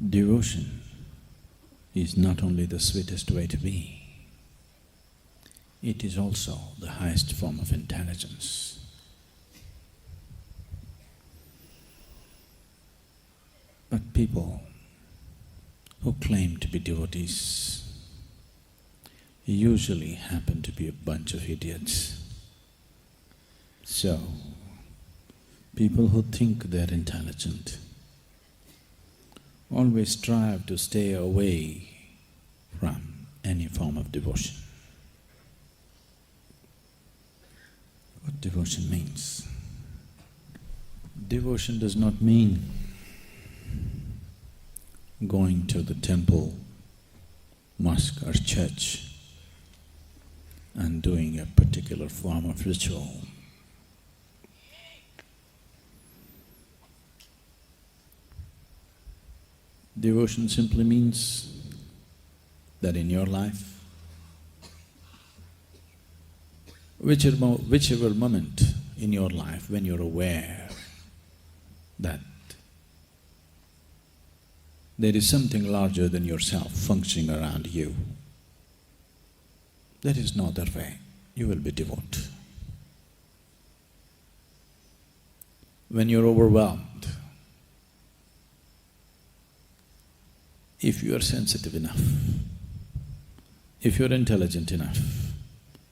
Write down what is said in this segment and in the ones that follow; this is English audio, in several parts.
Devotion is not only the sweetest way to be, it is also the highest form of intelligence. But people who claim to be devotees usually happen to be a bunch of idiots. So, people who think they're intelligent always strive to stay away from any form of devotion. What devotion means? Devotion does not mean going to the temple, mosque or church and doing a particular form of ritual. Devotion simply means that in your life, whichever moment in your life when you're aware that there is something larger than yourself functioning around you, there is no other way, you will be devout. When you're overwhelmed, if you are sensitive enough, if you're intelligent enough,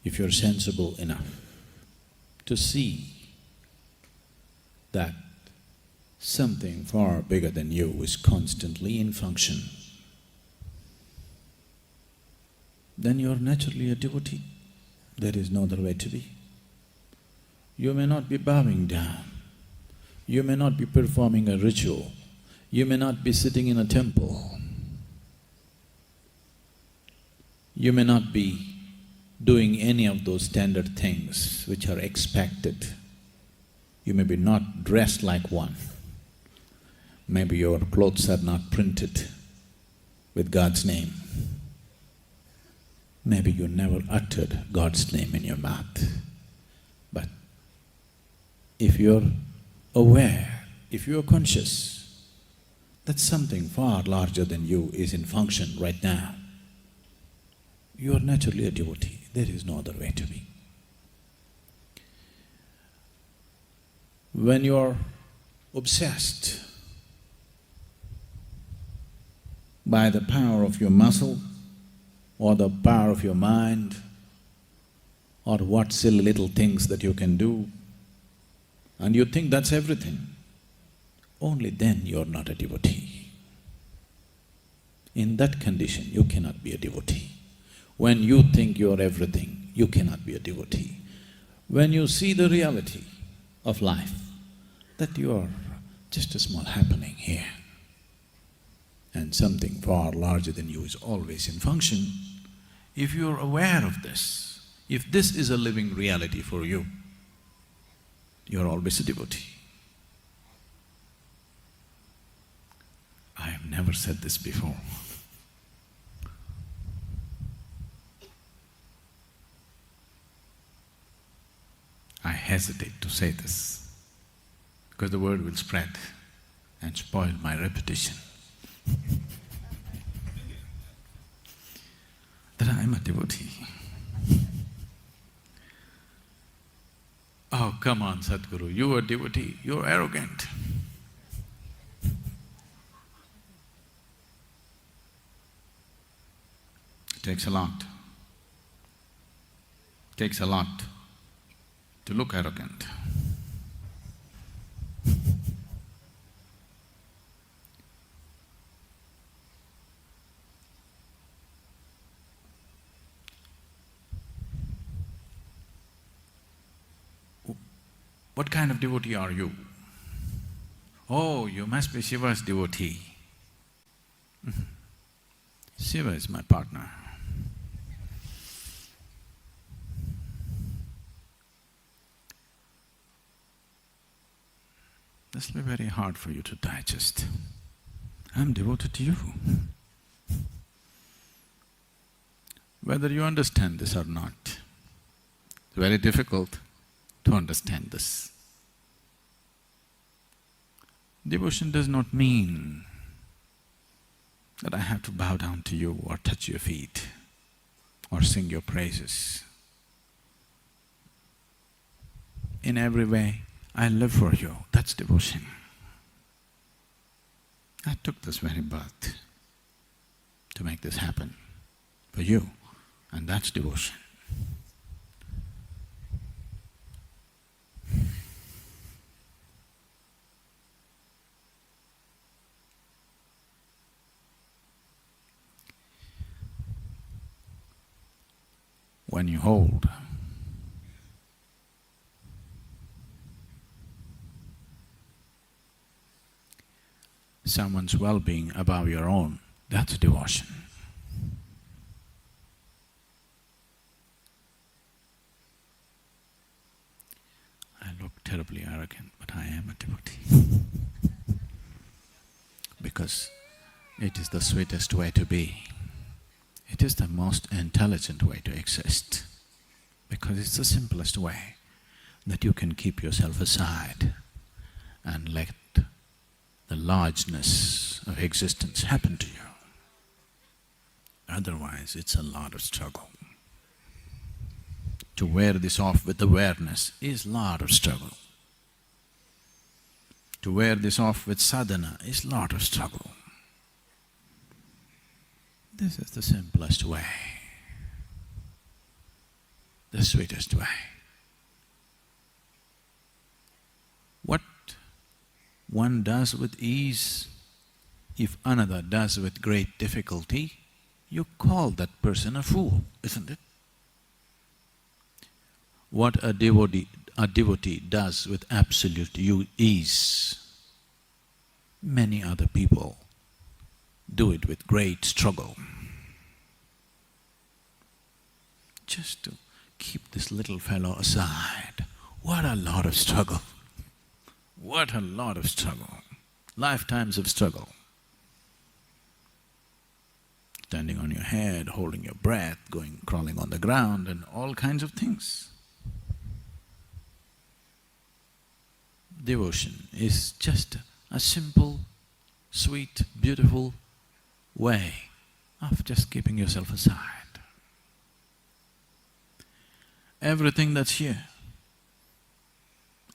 if you're sensible enough to see that something far bigger than you is constantly in function, then you're naturally a devotee. There is no other way to be. You may not be bowing down, you may not be performing a ritual, you may not be sitting in a temple, you may not be doing any of those standard things which are expected. You may be not dressed like one. Maybe your clothes are not printed with God's name. Maybe you never uttered God's name in your mouth. But if you're aware, if you're conscious that something far larger than you is in function right now, you are naturally a devotee. There is no other way to be. When you are obsessed by the power of your muscle or the power of your mind or what silly little things that you can do, and you think that's everything, only then you're not a devotee. In that condition, you cannot be a devotee. When you think you're everything, you cannot be a devotee. When you see the reality of life, that you are just a small happening here, and something far larger than you is always in function, if you're aware of this, if this is a living reality for you, you're always a devotee. I have never said this before. I hesitate to say this because the word will spread and spoil my reputation that I am a devotee. Oh, come on, Sadhguru, you are a devotee, you're arrogant. It takes a lot. It takes a lot to look arrogant. What kind of devotee are you? Oh, you must be Shiva's devotee. Shiva is my partner. This will be very hard for you to digest. I'm devoted to you. Whether you understand this or not, it's very difficult to understand this. Devotion does not mean that I have to bow down to you or touch your feet or sing your praises. In every way, I live for you. That's devotion. I took this very birth to make this happen for you, and that's devotion. When you hold someone's well-being above your own, that's devotion. I look terribly arrogant, but I am a devotee because it is the sweetest way to be. It is the most intelligent way to exist because it's the simplest way that you can keep yourself aside and let the largeness of existence happen to you. Otherwise, it's a lot of struggle. To wear this off with awareness is a lot of struggle. To wear this off with sadhana is a lot of struggle. This is the simplest way, the sweetest way. What one does with ease, if another does with great difficulty, you call that person a fool, isn't it? What a devotee does with absolute ease, many other people do it with great struggle. Just to keep this little fellow aside, what a lot of struggle! What a lot of struggle! Lifetimes of struggle. Standing on your head, holding your breath, crawling on the ground and all kinds of things. Devotion is just a simple, sweet, beautiful way of just keeping yourself aside. Everything that's here,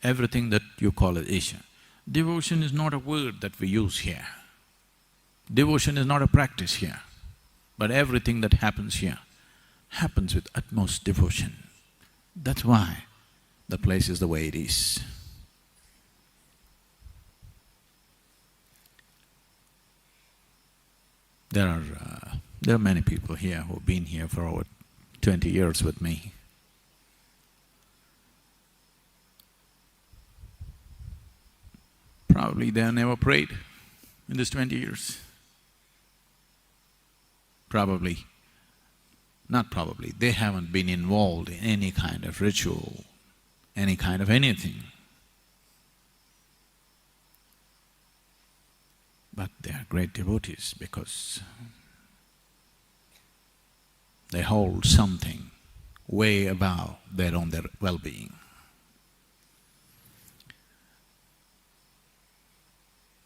everything that you call it Isha, devotion is not a word that we use here. Devotion is not a practice here, but everything that happens here happens with utmost devotion. That's why the place is the way it is. There are many people here who've been here for over 20 years with me. Probably they have never prayed in this 20 years. They haven't been involved in any kind of ritual, any kind of anything. But they are great devotees because they hold something way above their own well-being.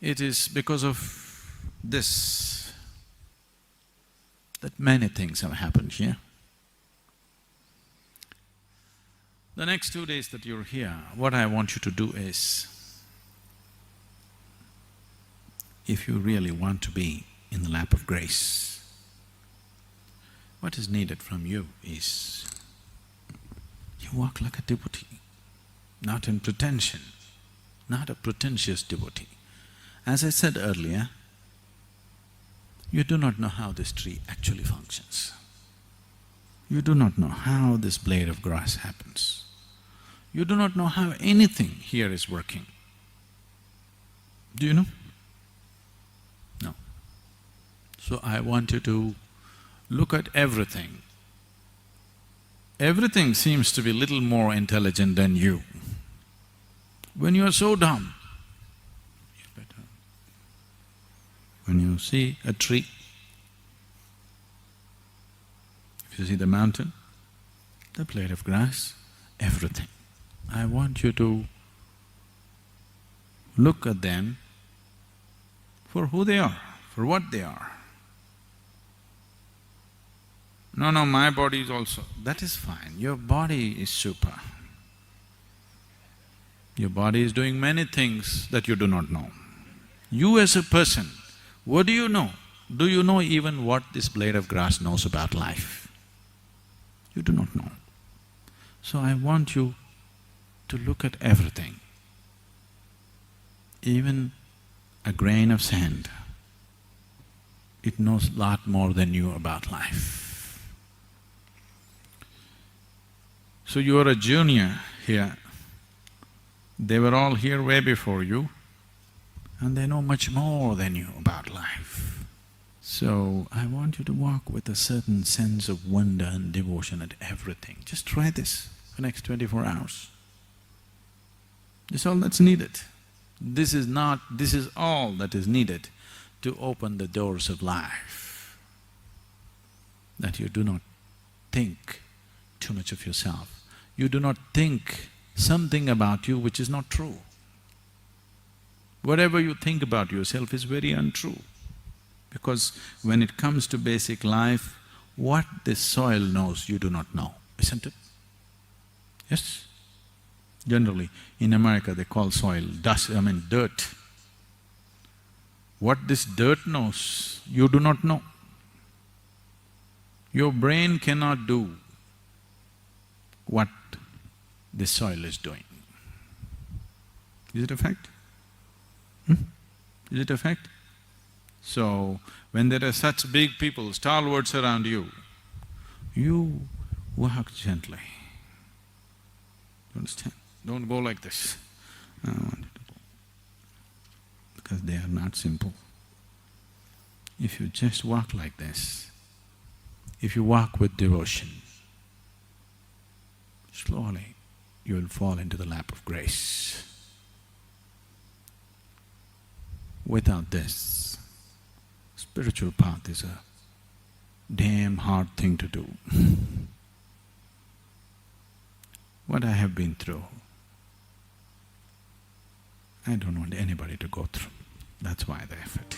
It is because of this that many things have happened here. The next 2 days that you're here, what I want you to do is, if you really want to be in the lap of grace, what is needed from you is, you walk like a devotee, not in pretension, not a pretentious devotee. As I said earlier, you do not know how this tree actually functions. You do not know how this blade of grass happens. You do not know how anything here is working. Do you know? No. So I want you to look at everything. Everything seems to be little more intelligent than you. When you are so dumb, when you see a tree, if you see the mountain, the blade of grass, everything, I want you to look at them for who they are, for what they are. No, no, my body is also… That is fine, your body is super. Your body is doing many things that you do not know. You as a person, what do you know? Do you know even what this blade of grass knows about life? You do not know. So I want you to look at everything. Even a grain of sand, it knows a lot more than you about life. So you are a junior here. They were all here way before you, and they know much more than you about life. So I want you to walk with a certain sense of wonder and devotion at everything. Just try this for the next 24 hours. That's all that's needed. This is all that is needed to open the doors of life. That you do not think too much of yourself. You do not think something about you which is not true. Whatever you think about yourself is very untrue. Because when it comes to basic life, what this soil knows, you do not know, isn't it? Yes? Generally, in America they call soil dirt. What this dirt knows, you do not know. Your brain cannot do what this soil is doing. Is it a fact? Is it a fact? So, when there are such big people, stalwarts around you, you walk gently. You understand? Don't go like this. I want you to go. Because they are not simple. If you just walk like this, if you walk with devotion, slowly you will fall into the lap of grace. Without this, spiritual path is a damn hard thing to do. What I have been through, I don't want anybody to go through. That's why the effort.